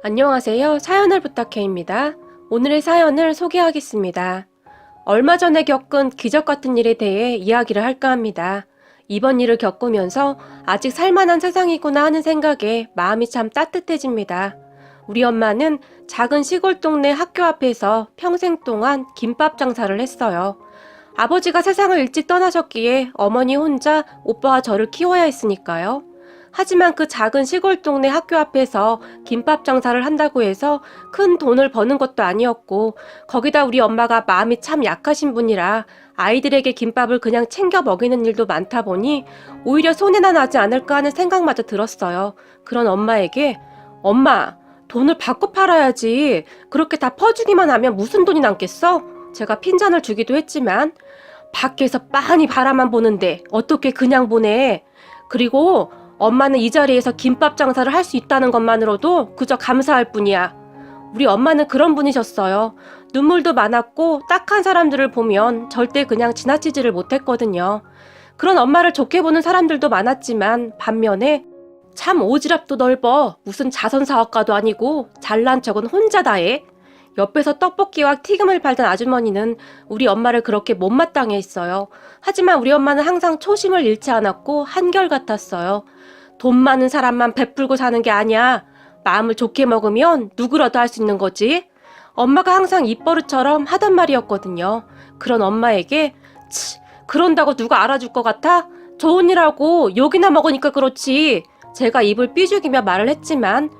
안녕하세요. 사연을 부탁해입니다. 오늘의 사연을 소개하겠습니다. 얼마 전에 겪은 기적 같은 일에 대해 이야기를 할까 합니다. 이번 일을 겪으면서 아직 살만한 세상이구나 하는 생각에 마음이 참 따뜻해집니다. 우리 엄마는 작은 시골 동네 학교 앞에서 평생 동안 김밥 장사를 했어요. 아버지가 세상을 일찍 떠나셨기에 어머니 혼자 오빠와 저를 키워야 했으니까요. 하지만 그 작은 시골 동네 학교 앞에서 김밥 장사를 한다고 해서 큰 돈을 버는 것도 아니었고, 거기다 우리 엄마가 마음이 참 약하신 분이라 아이들에게 김밥을 그냥 챙겨 먹이는 일도 많다 보니 오히려 손해나 나지 않을까 하는 생각마저 들었어요. 그런 엄마에게 엄마, 돈을 받고 팔아야지. 그렇게 다 퍼주기만 하면 무슨 돈이 남겠어? 제가 핀잔을 주기도 했지만 밖에서 빤히 바라만 보는데 어떻게 그냥 보내? 그리고 엄마는 이 자리에서 김밥 장사를 할 수 있다는 것만으로도 그저 감사할 뿐이야. 우리 엄마는 그런 분이셨어요. 눈물도 많았고 딱한 사람들을 보면 절대 그냥 지나치지를 못했거든요. 그런 엄마를 좋게 보는 사람들도 많았지만 반면에 참 오지랖도 넓어. 무슨 자선사업가도 아니고 잘난 척은 혼자 다 해. 옆에서 떡볶이와 튀김을 팔던 아주머니는 우리 엄마를 그렇게 못마땅해 했어요. 하지만 우리 엄마는 항상 초심을 잃지 않았고 한결같았어요. 돈 많은 사람만 베풀고 사는 게 아니야. 마음을 좋게 먹으면 누구라도 할 수 있는 거지. 엄마가 항상 입버릇처럼 하던 말이었거든요. 그런 엄마에게 그런다고 누가 알아줄 것 같아? 좋은 일하고 욕이나 먹으니까 그렇지. 제가 입을 삐죽이며 말을 했지만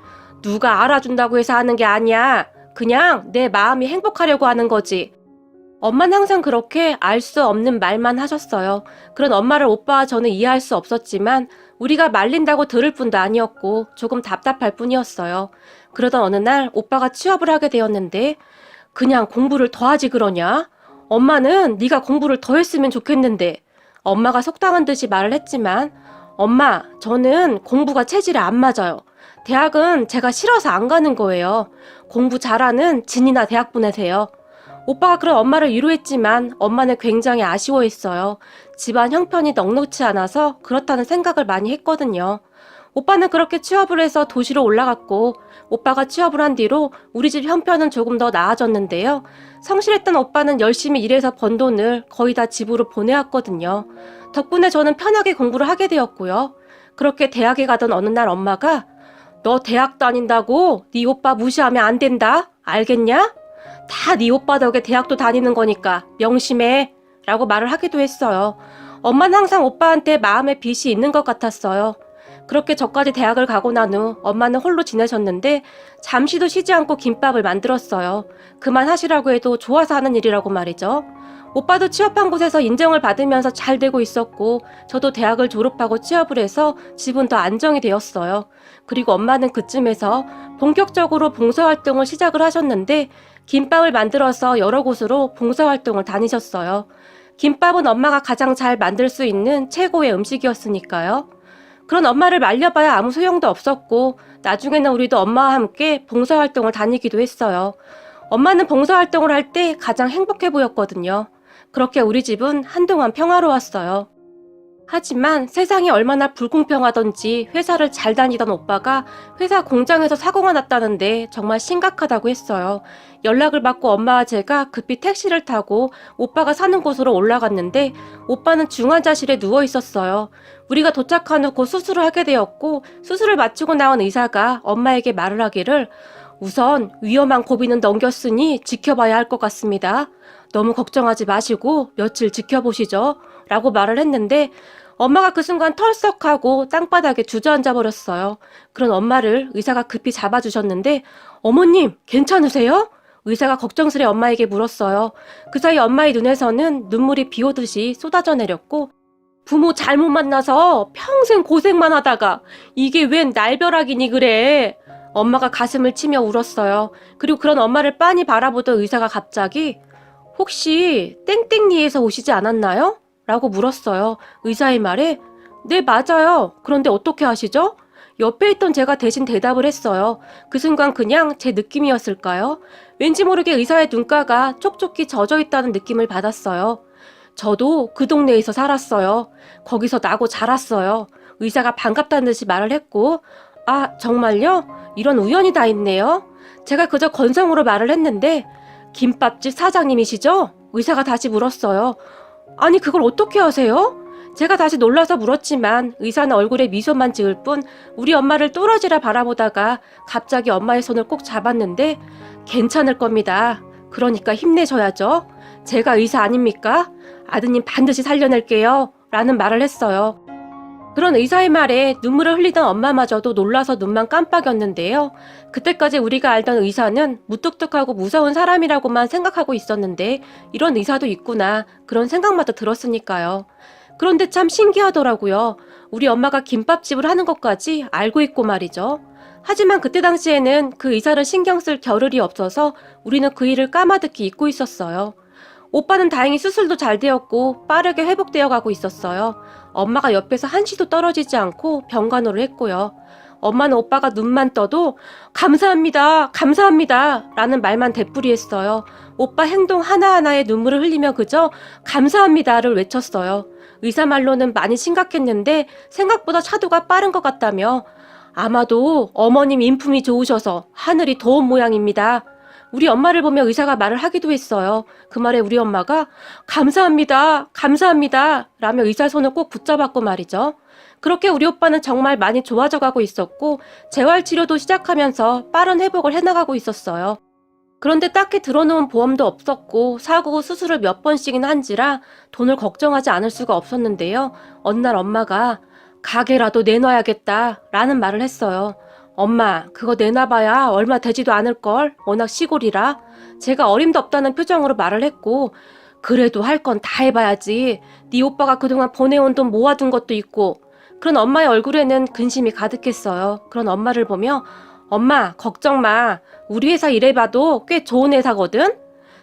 누가 알아준다고 해서 하는 게 아니야. 그냥 내 마음이 행복하려고 하는 거지. 엄마는 항상 그렇게 알 수 없는 말만 하셨어요. 그런 엄마를 오빠와 저는 이해할 수 없었지만 우리가 말린다고 들을 뿐도 아니었고 조금 답답할 뿐이었어요. 그러던 어느 날 오빠가 취업을 하게 되었는데 그냥 공부를 더 하지 그러냐? 엄마는 네가 공부를 더 했으면 좋겠는데. 엄마가 속상한 듯이 말을 했지만 엄마, 저는 공부가 체질에 안 맞아요. 대학은 제가 싫어서 안 가는 거예요. 공부 잘하는 진이나 대학 보내세요. 오빠가 그런 엄마를 위로했지만 엄마는 굉장히 아쉬워했어요. 집안 형편이 넉넉지 않아서 그렇다는 생각을 많이 했거든요. 오빠는 그렇게 취업을 해서 도시로 올라갔고 오빠가 취업을 한 뒤로 우리 집 형편은 조금 더 나아졌는데요. 성실했던 오빠는 열심히 일해서 번 돈을 거의 다 집으로 보내왔거든요. 덕분에 저는 편하게 공부를 하게 되었고요. 그렇게 대학에 가던 어느 날 엄마가 너 대학 다닌다고 네 오빠 무시하면 안 된다. 알겠냐? 다 네 오빠 덕에 대학도 다니는 거니까 명심해 라고 말을 하기도 했어요. 엄마는 항상 오빠한테 마음의 빚이 있는 것 같았어요. 그렇게 저까지 대학을 가고 난 후 엄마는 홀로 지내셨는데 잠시도 쉬지 않고 김밥을 만들었어요. 그만하시라고 해도 좋아서 하는 일이라고 말이죠. 오빠도 취업한 곳에서 인정을 받으면서 잘 되고 있었고 저도 대학을 졸업하고 취업을 해서 집은 더 안정이 되었어요. 그리고 엄마는 그쯤에서 본격적으로 봉사활동을 시작을 하셨는데 김밥을 만들어서 여러 곳으로 봉사활동을 다니셨어요. 김밥은 엄마가 가장 잘 만들 수 있는 최고의 음식이었으니까요. 그런 엄마를 말려봐야 아무 소용도 없었고 나중에는 우리도 엄마와 함께 봉사활동을 다니기도 했어요. 엄마는 봉사활동을 할 때 가장 행복해 보였거든요. 그렇게 우리 집은 한동안 평화로웠어요. 하지만 세상이 얼마나 불공평하던지 회사를 잘 다니던 오빠가 회사 공장에서 사고가 났다는데 정말 심각하다고 했어요. 연락을 받고 엄마와 제가 급히 택시를 타고 오빠가 사는 곳으로 올라갔는데 오빠는 중환자실에 누워 있었어요. 우리가 도착한 후 곧 수술을 하게 되었고 수술을 마치고 나온 의사가 엄마에게 말을 하기를 우선 위험한 고비는 넘겼으니 지켜봐야 할 것 같습니다. 너무 걱정하지 마시고 며칠 지켜보시죠. 라고 말을 했는데 엄마가 그 순간 털썩하고 땅바닥에 주저앉아 버렸어요. 그런 엄마를 의사가 급히 잡아주셨는데 어머님 괜찮으세요? 의사가 걱정스레 엄마에게 물었어요. 그 사이 엄마의 눈에서는 눈물이 비 오듯이 쏟아져 내렸고 부모 잘못 만나서 평생 고생만 하다가 이게 웬 날벼락이니 그래. 엄마가 가슴을 치며 울었어요. 그리고 그런 엄마를 빤히 바라보던 의사가 갑자기 혹시 땡땡리에서 오시지 않았나요? 라고 물었어요. 의사의 말에 네 맞아요. 그런데 어떻게 아시죠? 옆에 있던 제가 대신 대답을 했어요. 그 순간 그냥 제 느낌이었을까요? 왠지 모르게 의사의 눈가가 촉촉히 젖어있다는 느낌을 받았어요. 저도 그 동네에서 살았어요. 거기서 나고 자랐어요. 의사가 반갑다는 듯이 말을 했고 아, 정말요? 이런 우연이 다 있네요. 제가 그저 건성으로 말을 했는데 김밥집 사장님이시죠? 의사가 다시 물었어요. 아니, 그걸 어떻게 아세요? 제가 다시 놀라서 물었지만 의사는 얼굴에 미소만 지을 뿐 우리 엄마를 뚫어지라 바라보다가 갑자기 엄마의 손을 꼭 잡았는데 괜찮을 겁니다. 그러니까 힘내셔야죠. 제가 의사 아닙니까? 아드님 반드시 살려낼게요. 라는 말을 했어요. 그런 의사의 말에 눈물을 흘리던 엄마마저도 놀라서 눈만 깜빡였는데요. 그때까지 우리가 알던 의사는 무뚝뚝하고 무서운 사람이라고만 생각하고 있었는데 이런 의사도 있구나 그런 생각마저 들었으니까요. 그런데 참 신기하더라고요. 우리 엄마가 김밥집을 하는 것까지 알고 있고 말이죠. 하지만 그때 당시에는 그 의사를 신경 쓸 겨를이 없어서 우리는 그 일을 까마득히 잊고 있었어요. 오빠는 다행히 수술도 잘 되었고 빠르게 회복되어 가고 있었어요. 엄마가 옆에서 한시도 떨어지지 않고 병간호를 했고요. 엄마는 오빠가 눈만 떠도 감사합니다, 감사합니다 라는 말만 되풀이했어요. 오빠 행동 하나하나에 눈물을 흘리며 그저 감사합니다를 외쳤어요. 의사 말로는 많이 심각했는데 생각보다 차도가 빠른 것 같다며 아마도 어머님 인품이 좋으셔서 하늘이 도운 모양입니다. 우리 엄마를 보며 의사가 말을 하기도 했어요. 그 말에 우리 엄마가 감사합니다, 감사합니다 라며 의사 손을 꼭 붙잡았고 말이죠. 그렇게 우리 오빠는 정말 많이 좋아져 가고 있었고 재활치료도 시작하면서 빠른 회복을 해나가고 있었어요. 그런데 딱히 들어놓은 보험도 없었고 사고 후 수술을 몇 번씩이나 한지라 돈을 걱정하지 않을 수가 없었는데요. 어느 날 엄마가 가게라도 내놔야겠다 라는 말을 했어요. 엄마, 그거 내놔봐야 얼마 되지도 않을걸. 워낙 시골이라. 제가 어림도 없다는 표정으로 말을 했고 그래도 할 건 다 해봐야지. 네 오빠가 그동안 보내온 돈 모아둔 것도 있고. 그런 엄마의 얼굴에는 근심이 가득했어요. 그런 엄마를 보며 엄마, 걱정 마. 우리 회사 일해봐도 꽤 좋은 회사거든.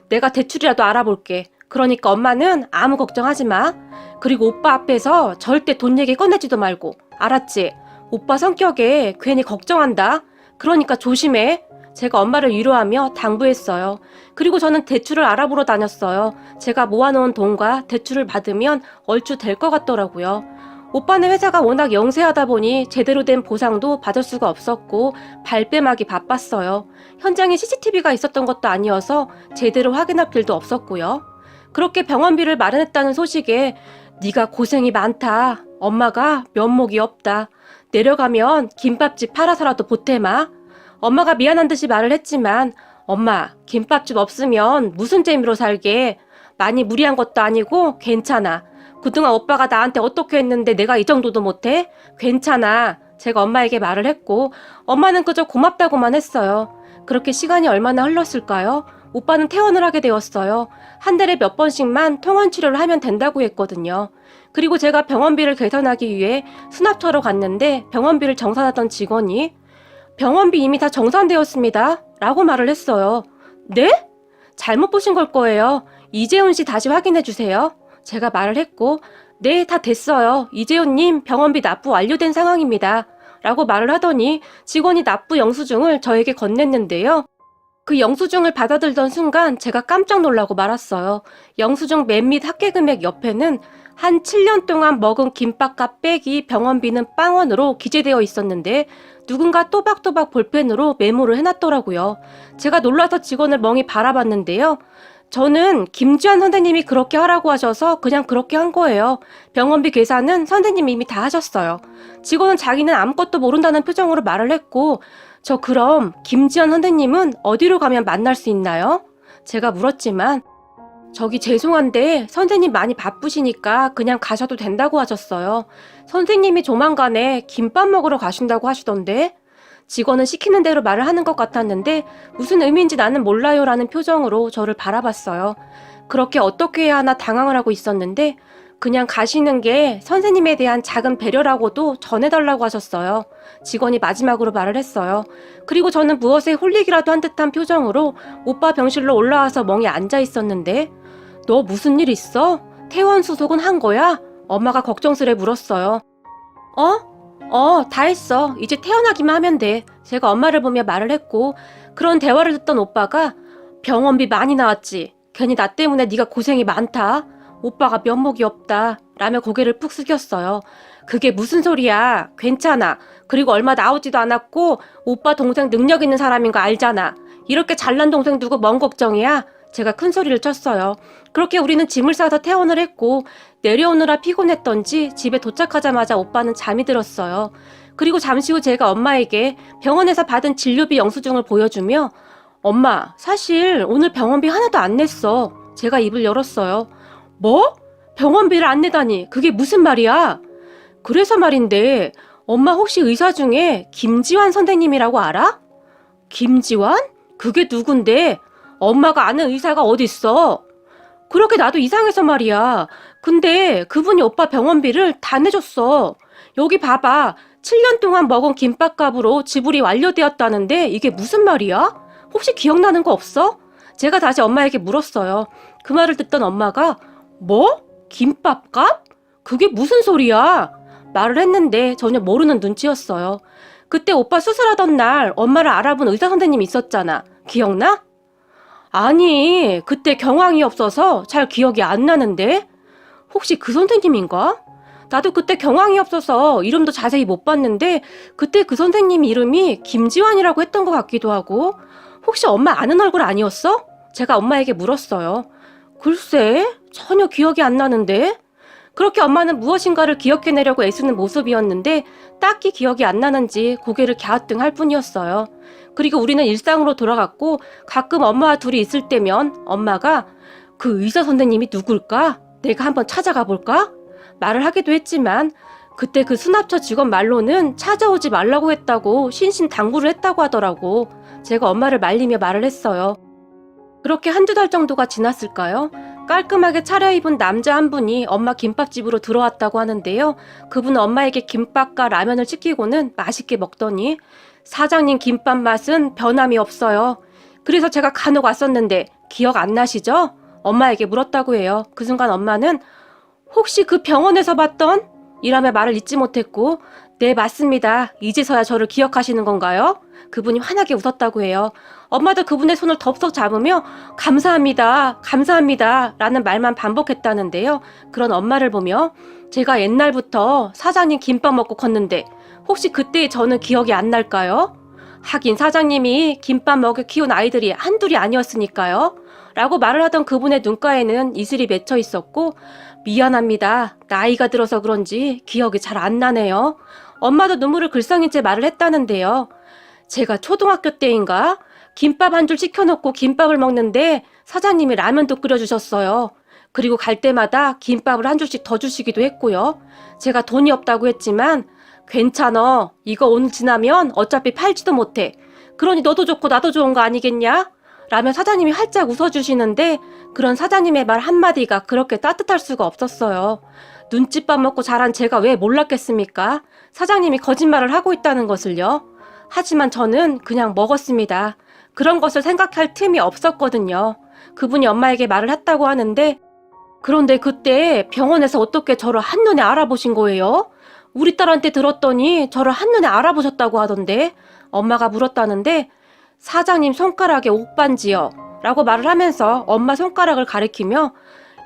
내가 대출이라도 알아볼게. 그러니까 엄마는 아무 걱정하지 마. 그리고 오빠 앞에서 절대 돈 얘기 꺼내지도 말고. 알았지? 오빠 성격에 괜히 걱정한다. 그러니까 조심해. 제가 엄마를 위로하며 당부했어요. 그리고 저는 대출을 알아보러 다녔어요. 제가 모아놓은 돈과 대출을 받으면 얼추 될 것 같더라고요. 오빠네 회사가 워낙 영세하다 보니 제대로 된 보상도 받을 수가 없었고 발뺌하기 바빴어요. 현장에 CCTV가 있었던 것도 아니어서 제대로 확인할 필요도 없었고요. 그렇게 병원비를 마련했다는 소식에 네가 고생이 많다. 엄마가 면목이 없다. 내려가면 김밥집 팔아서라도 보태마. 엄마가 미안한 듯이 말을 했지만 엄마, 김밥집 없으면 무슨 재미로 살게. 많이 무리한 것도 아니고 괜찮아. 그동안 오빠가 나한테 어떻게 했는데 내가 이 정도도 못해? 괜찮아. 제가 엄마에게 말을 했고 엄마는 그저 고맙다고만 했어요. 그렇게 시간이 얼마나 흘렀을까요? 오빠는 퇴원을 하게 되었어요. 한 달에 몇 번씩만 통원 치료를 하면 된다고 했거든요. 그리고 제가 병원비를 계산하기 위해 수납처로 갔는데 병원비를 정산하던 직원이 병원비 이미 다 정산되었습니다 라고 말을 했어요. 네? 잘못 보신 걸 거예요. 이재훈 씨 다시 확인해 주세요. 제가 말을 했고 네, 다 됐어요. 이재훈님 병원비 납부 완료된 상황입니다 라고 말을 하더니 직원이 납부 영수증을 저에게 건넸는데요. 그 영수증을 받아들던 순간 제가 깜짝 놀라고 말았어요. 영수증 맨 밑 합계금액 옆에는 한 7년 동안 먹은 김밥값 빼기 병원비는 빵원으로 기재되어 있었는데 누군가 또박또박 볼펜으로 메모를 해놨더라고요. 제가 놀라서 직원을 멍이 바라봤는데요. 저는 김주한 선생님이 그렇게 하라고 하셔서 그냥 그렇게 한 거예요. 병원비 계산은 선생님이 이미 다 하셨어요. 직원은 자기는 아무것도 모른다는 표정으로 말을 했고 저 그럼 김지연 선생님은 어디로 가면 만날 수 있나요? 제가 물었지만 저기 죄송한데 선생님 많이 바쁘시니까 그냥 가셔도 된다고 하셨어요. 선생님이 조만간에 김밥 먹으러 가신다고 하시던데 직원은 시키는 대로 말을 하는 것 같았는데 무슨 의미인지 나는 몰라요 라는 표정으로 저를 바라봤어요. 그렇게 어떻게 해야 하나 당황을 하고 있었는데 그냥 가시는 게 선생님에 대한 작은 배려라고도 전해달라고 하셨어요. 직원이 마지막으로 말을 했어요. 그리고 저는 무엇에 홀리기라도 한 듯한 표정으로 오빠 병실로 올라와서 멍이 앉아 있었는데 너 무슨 일 있어? 퇴원 수속은 한 거야? 엄마가 걱정스레 물었어요. 다 했어. 이제 퇴원하기만 하면 돼. 제가 엄마를 보며 말을 했고 그런 대화를 듣던 오빠가 병원비 많이 나왔지. 괜히 나 때문에 네가 고생이 많다. 오빠가 면목이 없다 라며 고개를 푹 숙였어요. 그게 무슨 소리야. 괜찮아. 그리고 얼마 나오지도 않았고 오빠 동생 능력 있는 사람인 거 알잖아. 이렇게 잘난 동생 두고 뭔 걱정이야? 제가 큰 소리를 쳤어요. 그렇게 우리는 짐을 싸서 퇴원을 했고 내려오느라 피곤했던지 집에 도착하자마자 오빠는 잠이 들었어요. 그리고 잠시 후 제가 엄마에게 병원에서 받은 진료비 영수증을 보여주며 엄마, 사실 오늘 병원비 하나도 안 냈어. 제가 입을 열었어요. 뭐? 병원비를 안 내다니 그게 무슨 말이야? 그래서 말인데 엄마 혹시 의사 중에 김지환 선생님이라고 알아? 김지환? 그게 누군데? 엄마가 아는 의사가 어딨어? 그렇게 나도 이상해서 말이야. 근데 그분이 오빠 병원비를 다 내줬어. 여기 봐봐. 7년 동안 먹은 김밥값으로 지불이 완료되었다는데 이게 무슨 말이야? 혹시 기억나는 거 없어? 제가 다시 엄마에게 물었어요. 그 말을 듣던 엄마가 뭐? 김밥값? 그게 무슨 소리야? 말을 했는데 전혀 모르는 눈치였어요. 그때 오빠 수술하던 날 엄마를 알아본 의사 선생님이 있었잖아. 기억나? 아니, 그때 경황이 없어서 잘 기억이 안 나는데? 혹시 그 선생님인가? 나도 그때 경황이 없어서 이름도 자세히 못 봤는데 그때 그 선생님 이름이 김지환이라고 했던 것 같기도 하고 혹시 엄마 아는 얼굴 아니었어? 제가 엄마에게 물었어요. 글쎄, 전혀 기억이 안 나는데? 그렇게 엄마는 무엇인가를 기억해내려고 애쓰는 모습이었는데 딱히 기억이 안 나는지 고개를 갸우뚱할 뿐이었어요. 그리고 우리는 일상으로 돌아갔고 가끔 엄마와 둘이 있을 때면 엄마가 그 의사 선생님이 누굴까? 내가 한번 찾아가 볼까? 말을 하기도 했지만 그때 그 수납처 직원 말로는 찾아오지 말라고 했다고 신신당부를 했다고 하더라고. 제가 엄마를 말리며 말을 했어요. 그렇게 한두 달 정도가 지났을까요? 깔끔하게 차려입은 남자 한 분이 엄마 김밥집으로 들어왔다고 하는데요. 그분은 엄마에게 김밥과 라면을 시키고는 맛있게 먹더니 사장님 김밥 맛은 변함이 없어요. 그래서 제가 간혹 왔었는데 기억 안 나시죠? 엄마에게 물었다고 해요. 그 순간 엄마는 혹시 그 병원에서 봤던? 이라며 말을 잊지 못했고 네 맞습니다. 이제서야 저를 기억하시는 건가요? 그분이 환하게 웃었다고 해요. 엄마도 그분의 손을 덥석 잡으며 감사합니다. 감사합니다. 라는 말만 반복했다는데요. 그런 엄마를 보며 제가 옛날부터 사장님 김밥 먹고 컸는데 혹시 그때의 저는 기억이 안 날까요? 하긴 사장님이 김밥 먹여 키운 아이들이 한둘이 아니었으니까요. 라고 말을 하던 그분의 눈가에는 이슬이 맺혀 있었고 미안합니다. 나이가 들어서 그런지 기억이 잘 안 나네요. 엄마도 눈물을 글썽인 채 말을 했다는데요. 제가 초등학교 때인가 김밥 한 줄 시켜놓고 김밥을 먹는데 사장님이 라면도 끓여주셨어요. 그리고 갈 때마다 김밥을 한 줄씩 더 주시기도 했고요. 제가 돈이 없다고 했지만 괜찮아. 이거 오늘 지나면 어차피 팔지도 못해. 그러니 너도 좋고 나도 좋은 거 아니겠냐? 라며 사장님이 활짝 웃어주시는데 그런 사장님의 말 한마디가 그렇게 따뜻할 수가 없었어요. 눈칫밥 먹고 자란 제가 왜 몰랐겠습니까? 사장님이 거짓말을 하고 있다는 것을요. 하지만 저는 그냥 먹었습니다. 그런 것을 생각할 틈이 없었거든요. 그분이 엄마에게 말을 했다고 하는데 그런데 그때 병원에서 어떻게 저를 한눈에 알아보신 거예요? 우리 딸한테 들었더니 저를 한눈에 알아보셨다고 하던데 엄마가 물었다는데 사장님 손가락에 옥반지요 라고 말을 하면서 엄마 손가락을 가리키며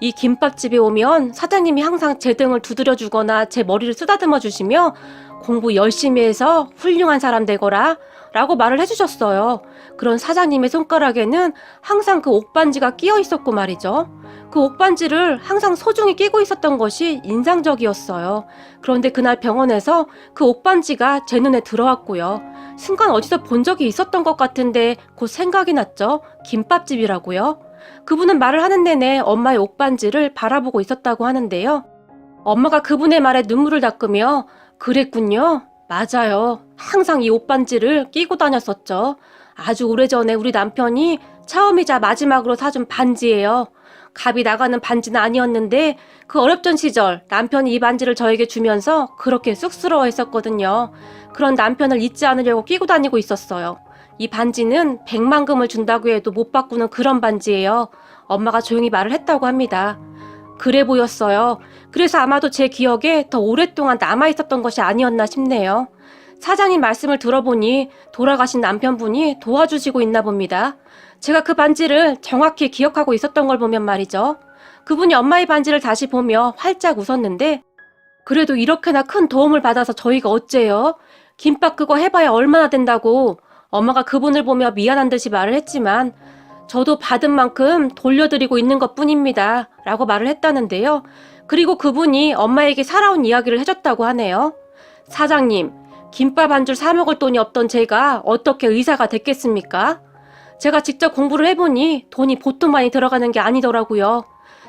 이 김밥집에 오면 사장님이 항상 제 등을 두드려 주거나 제 머리를 쓰다듬어 주시며 공부 열심히 해서 훌륭한 사람 되거라 라고 말을 해주셨어요. 그런 사장님의 손가락에는 항상 그 옥반지가 끼어 있었고 말이죠. 그 옥반지를 항상 소중히 끼고 있었던 것이 인상적이었어요. 그런데 그날 병원에서 그 옥반지가 제 눈에 들어왔고요. 순간 어디서 본 적이 있었던 것 같은데 곧 생각이 났죠. 김밥집이라고요. 그분은 말을 하는 내내 엄마의 옥반지를 바라보고 있었다고 하는데요. 엄마가 그분의 말에 눈물을 닦으며 그랬군요. 맞아요. 항상 이 옷반지를 끼고 다녔었죠. 아주 오래전에 우리 남편이 처음이자 마지막으로 사준 반지예요. 값이 나가는 반지는 아니었는데 그 어렵던 시절 남편이 이 반지를 저에게 주면서 그렇게 쑥스러워 했었거든요. 그런 남편을 잊지 않으려고 끼고 다니고 있었어요. 이 반지는 100만금을 준다고 해도 못 바꾸는 그런 반지예요. 엄마가 조용히 말을 했다고 합니다. 그래 보였어요. 그래서 아마도 제 기억에 더 오랫동안 남아있었던 것이 아니었나 싶네요. 사장님 말씀을 들어보니 돌아가신 남편분이 도와주시고 있나 봅니다. 제가 그 반지를 정확히 기억하고 있었던 걸 보면 말이죠. 그분이 엄마의 반지를 다시 보며 활짝 웃었는데 그래도 이렇게나 큰 도움을 받아서 저희가 어째요? 김밥 그거 해봐야 얼마나 된다고 엄마가 그분을 보며 미안한 듯이 말을 했지만 저도 받은 만큼 돌려드리고 있는 것뿐입니다. 라고 말을 했다는데요. 그리고 그분이 엄마에게 살아온 이야기를 해줬다고 하네요. 사장님, 김밥 한 줄 사 먹을 돈이 없던 제가 어떻게 의사가 됐겠습니까? 제가 직접 공부를 해보니 돈이 보통 많이 들어가는 게 아니더라고요.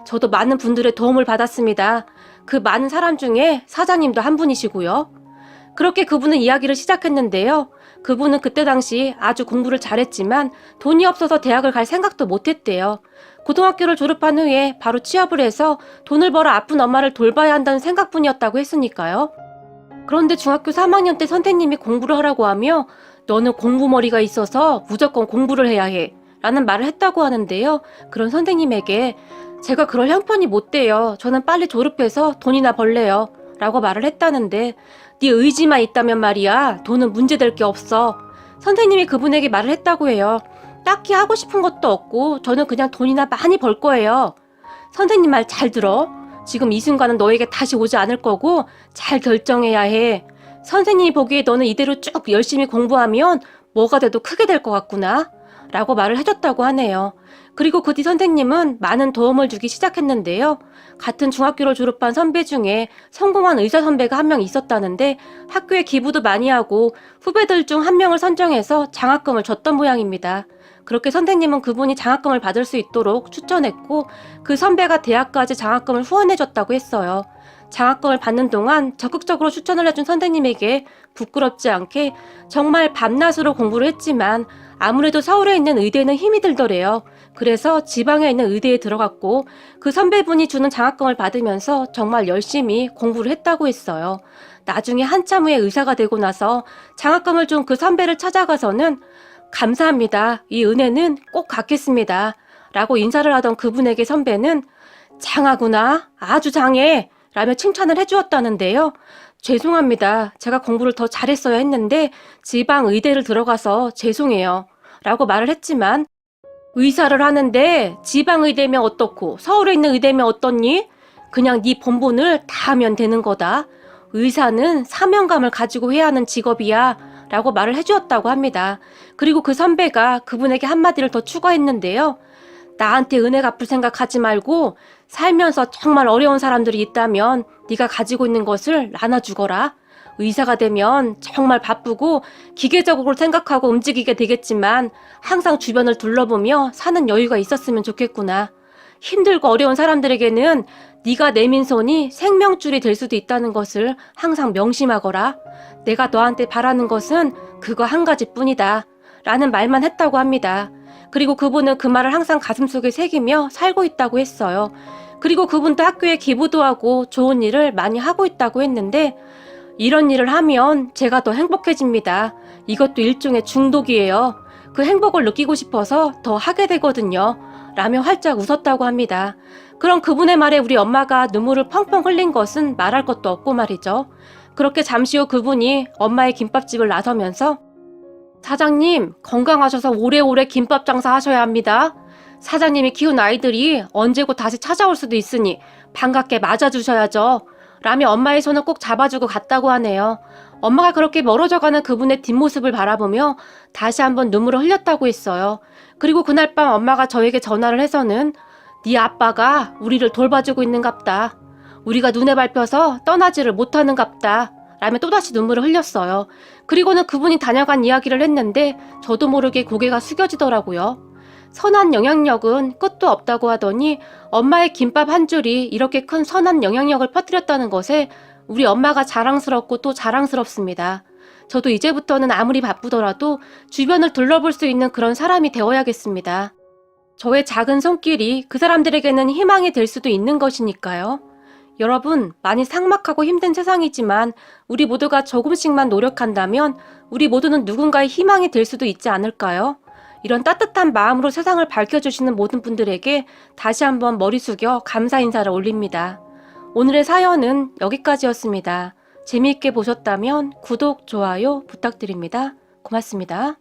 저도 많은 분들의 도움을 받았습니다. 그 많은 사람 중에 사장님도 한 분이시고요. 그렇게 그분은 이야기를 시작했는데요. 그분은 그때 당시 아주 공부를 잘했지만 돈이 없어서 대학을 갈 생각도 못했대요. 고등학교를 졸업한 후에 바로 취업을 해서 돈을 벌어 아픈 엄마를 돌봐야 한다는 생각뿐이었다고 했으니까요. 그런데 중학교 3학년 때 선생님이 공부를 하라고 하며 너는 공부머리가 있어서 무조건 공부를 해야 해 라는 말을 했다고 하는데요. 그런 선생님에게 제가 그럴 형편이 못 돼요. 저는 빨리 졸업해서 돈이나 벌래요 라고 말을 했다는데 네 의지만 있다면 말이야 돈은 문제될 게 없어. 선생님이 그분에게 말을 했다고 해요. 딱히 하고 싶은 것도 없고 저는 그냥 돈이나 많이 벌 거예요. 선생님 말 잘 들어. 지금 이 순간은 너에게 다시 오지 않을 거고 잘 결정해야 해. 선생님이 보기에 너는 이대로 쭉 열심히 공부하면 뭐가 돼도 크게 될 것 같구나 라고 말을 해줬다고 하네요. 그리고 그 뒤 선생님은 많은 도움을 주기 시작했는데요. 같은 중학교를 졸업한 선배 중에 성공한 의사 선배가 한 명 있었다는데 학교에 기부도 많이 하고 후배들 중 한 명을 선정해서 장학금을 줬던 모양입니다. 그렇게 선생님은 그분이 장학금을 받을 수 있도록 추천했고 그 선배가 대학까지 장학금을 후원해줬다고 했어요. 장학금을 받는 동안 적극적으로 추천을 해준 선생님에게 부끄럽지 않게 정말 밤낮으로 공부를 했지만 아무래도 서울에 있는 의대는 힘이 들더래요. 그래서 지방에 있는 의대에 들어갔고 그 선배분이 주는 장학금을 받으면서 정말 열심히 공부를 했다고 했어요. 나중에 한참 후에 의사가 되고 나서 장학금을 준 그 선배를 찾아가서는 감사합니다. 이 은혜는 꼭 갚겠습니다. 라고 인사를 하던 그분에게 선배는 장하구나. 아주 장해. 라며 칭찬을 해주었다는데요. 죄송합니다. 제가 공부를 더 잘했어야 했는데 지방 의대를 들어가서 죄송해요. 라고 말을 했지만 의사를 하는데 지방 의대면 어떻고 서울에 있는 의대면 어떻니? 그냥 네 본분을 다 하면 되는 거다. 의사는 사명감을 가지고 해야 하는 직업이야. 라고 말을 해주었다고 합니다. 그리고 그 선배가 그분에게 한마디를 더 추가했는데요. 나한테 은혜 갚을 생각하지 말고 살면서 정말 어려운 사람들이 있다면 네가 가지고 있는 것을 나눠주거라. 의사가 되면 정말 바쁘고 기계적으로 생각하고 움직이게 되겠지만 항상 주변을 둘러보며 사는 여유가 있었으면 좋겠구나. 힘들고 어려운 사람들에게는 네가 내민 손이 생명줄이 될 수도 있다는 것을 항상 명심하거라. 내가 너한테 바라는 것은 그거 한 가지뿐이다. 라는 말만 했다고 합니다. 그리고 그분은 그 말을 항상 가슴속에 새기며 살고 있다고 했어요. 그리고 그분도 학교에 기부도 하고 좋은 일을 많이 하고 있다고 했는데 이런 일을 하면 제가 더 행복해집니다. 이것도 일종의 중독이에요. 그 행복을 느끼고 싶어서 더 하게 되거든요. 라며 활짝 웃었다고 합니다. 그럼 그분의 말에 우리 엄마가 눈물을 펑펑 흘린 것은 말할 것도 없고 말이죠. 그렇게 잠시 후 그분이 엄마의 김밥집을 나서면서 사장님, 건강하셔서 오래오래 김밥 장사 하셔야 합니다. 사장님이 키운 아이들이 언제고 다시 찾아올 수도 있으니 반갑게 맞아주셔야죠. 라며 엄마의 손을 꼭 잡아주고 갔다고 하네요. 엄마가 그렇게 멀어져가는 그분의 뒷모습을 바라보며 다시 한번 눈물을 흘렸다고 했어요. 그리고 그날 밤 엄마가 저에게 전화를 해서는 네 아빠가 우리를 돌봐주고 있는갑다. 우리가 눈에 밟혀서 떠나지를 못하는갑다. 라며 또다시 눈물을 흘렸어요. 그리고는 그분이 다녀간 이야기를 했는데 저도 모르게 고개가 숙여지더라고요. 선한 영향력은 끝도 없다고 하더니 엄마의 김밥 한 줄이 이렇게 큰 선한 영향력을 퍼뜨렸다는 것에 우리 엄마가 자랑스럽고 또 자랑스럽습니다. 저도 이제부터는 아무리 바쁘더라도 주변을 둘러볼 수 있는 그런 사람이 되어야겠습니다. 저의 작은 손길이 그 사람들에게는 희망이 될 수도 있는 것이니까요. 여러분, 많이 삭막하고 힘든 세상이지만 우리 모두가 조금씩만 노력한다면 우리 모두는 누군가의 희망이 될 수도 있지 않을까요? 이런 따뜻한 마음으로 세상을 밝혀주시는 모든 분들에게 다시 한번 머리 숙여 감사 인사를 올립니다. 오늘의 사연은 여기까지였습니다. 재미있게 보셨다면 구독, 좋아요 부탁드립니다. 고맙습니다.